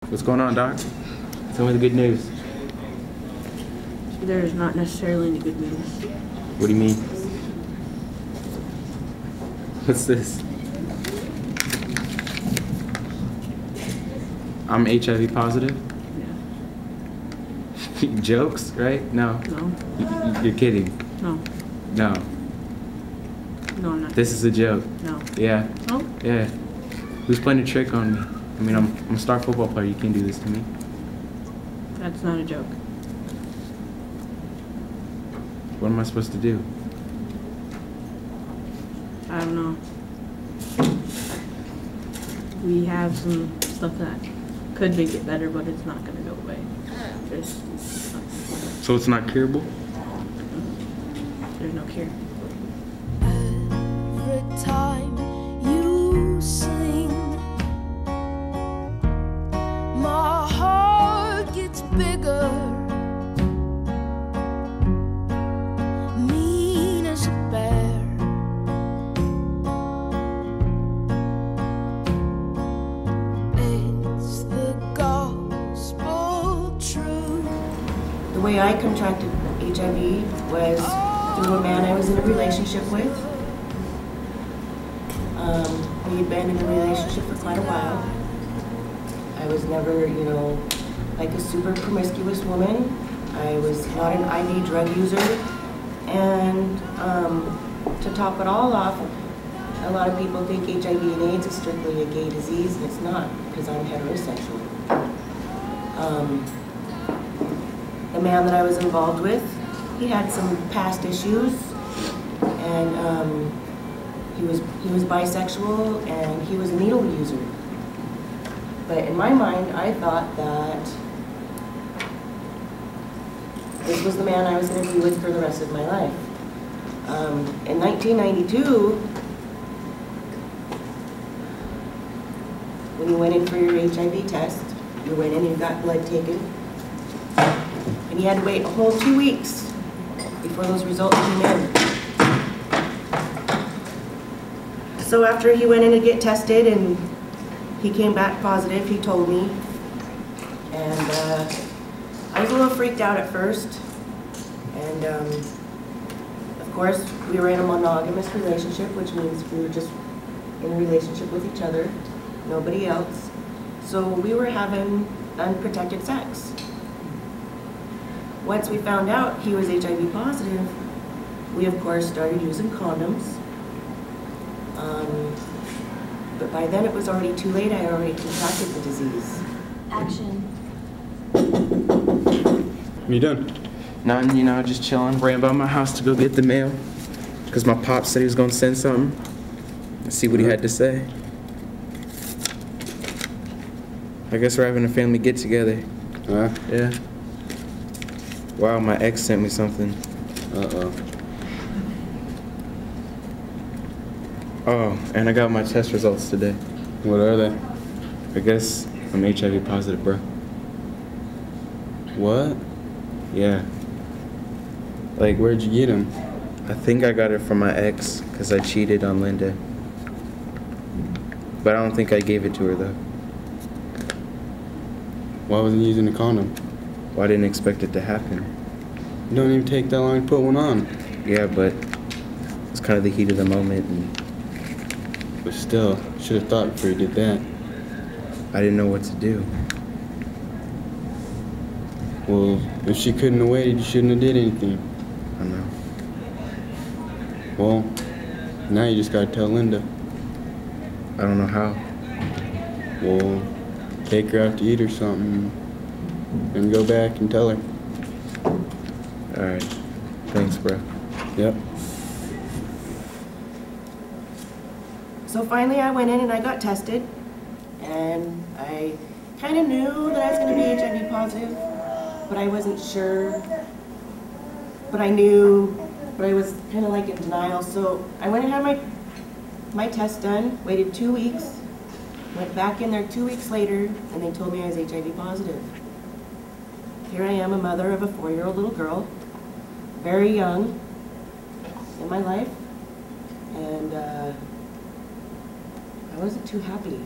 What's going on, Doc? Tell me the good news. There's not necessarily any good news. What do you mean? What's this? I'm HIV positive? Yeah. Jokes, right? No. No. You're kidding. No. No. No, I'm not. This is a joke. No. Yeah. No? Yeah. Who's playing a trick on me? I mean, I'm a star football player. You can't do this to me. That's not a joke. What am I supposed to do? I don't know. We have some stuff that could make it better, but it's not going to go away. So it's not curable? There's no cure. Every time you sing, my heart gets bigger, mean as a bear. It's the gospel truth. The way I contracted HIV was through a man I was in a relationship with. We had been in a relationship for quite a while. I was never, like a super promiscuous woman. I was not an IV drug user. And to top it all off, a lot of people think HIV and AIDS is strictly a gay disease, and it's not, because I'm heterosexual. The man that I was involved with, he had some past issues, and he was bisexual, and he was a needle user. But in my mind, I thought that this was the man I was going to be with for the rest of my life. In 1992, when you went in for your HIV test, you went in and you got blood taken, and you had to wait a whole 2 weeks before those results came in. So after he went in to get tested and he came back positive, he told me, and I was a little freaked out at first, and of course we were in a monogamous relationship, which means we were just in a relationship with each other, nobody else. So we were having unprotected sex. Once we found out he was HIV positive, we of course started using condoms. But by then it was already too late. I already contracted the disease. Action. What are you doing? Nothing, just chilling. Ran by my house to go get the mail because my pop said he was going to send something. Let's see what he had to say. I guess we're having a family get-together. Yeah. Wow, my ex sent me something. Uh-oh. Oh, and I got my test results today. What are they? I guess I'm HIV positive, bro. What? Yeah. Like, Where'd you get them? I think I got it from my ex because I cheated on Linda. But I don't think I gave it to her, though. Why wasn't you using a condom? Well, I didn't expect it to happen. It don't even take that long to put one on. Yeah, but it's kind of the heat of the moment, and But still, should have thought before you did that. I didn't know what to do. Well, if she couldn't have waited, you shouldn't have did anything. I know. Well, now you just gotta tell Linda. I don't know how. Well, take her out to eat or something, and go back and tell her. Alright. Thanks, bro. Yep. So finally I went in and I got tested, and I kind of knew that I was going to be HIV positive, but I wasn't sure. But I knew, but I was kind of like in denial. So I went and had my test done, waited 2 weeks, went back in there 2 weeks later, and they told me I was HIV positive. Here I am, a mother of a 4-year-old little girl, very young in my life, and I wasn't too happy.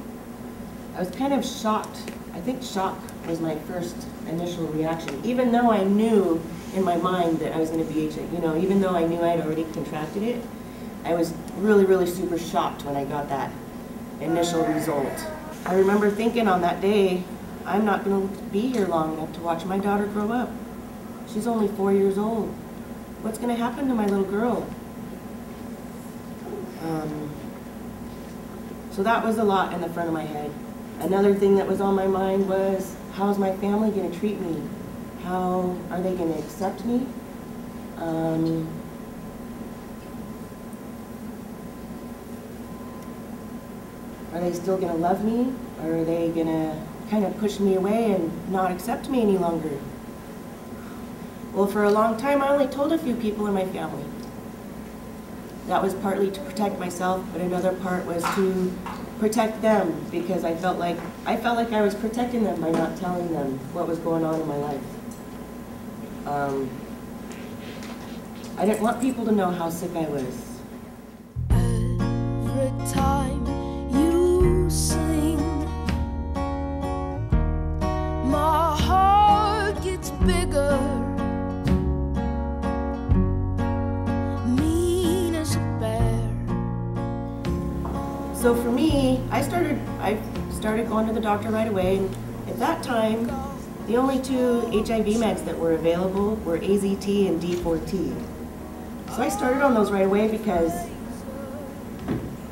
I was kind of shocked I think shock was my first initial reaction, even though I knew in my mind that I was going to be HIV, you know, even though I knew I'd already contracted it, I was really, really super shocked when I got that initial result. I remember thinking on that day, I'm not going to be here long enough to watch my daughter grow up. She's only 4 years old. What's going to happen to my little girl? So that was a lot in the front of my head. Another thing that was on my mind was, how's my family going to treat me? How are they going to accept me? Are they still going to love me? Or are they going to kind of push me away and not accept me any longer? Well, for a long time, I only told a few people in my family. That was partly to protect myself, but another part was to protect them, because I felt like I was protecting them by not telling them what was going on in my life. I didn't want people to know how sick I was. Every time you sing, my heart gets bigger, mean as a bear. So for me, I started going to the doctor right away, and at that time, the only two HIV meds that were available were AZT and D4T. So I started on those right away because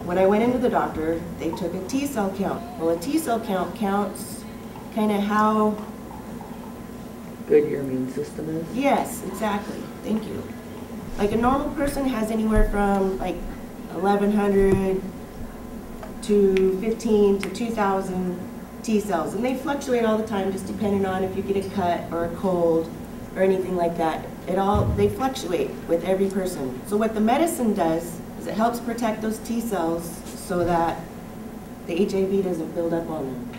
when I went into the doctor, they took a T cell count. Well, a T cell count counts kind of how good your immune system is. Yes, exactly. Thank you. Like a normal person has anywhere from like 1,100 to 15 to 2,000 T cells, and they fluctuate all the time, just depending on if you get a cut or a cold or anything like that. They fluctuate with every person. So what the medicine does is it helps protect those T cells so that the HIV doesn't build up on them.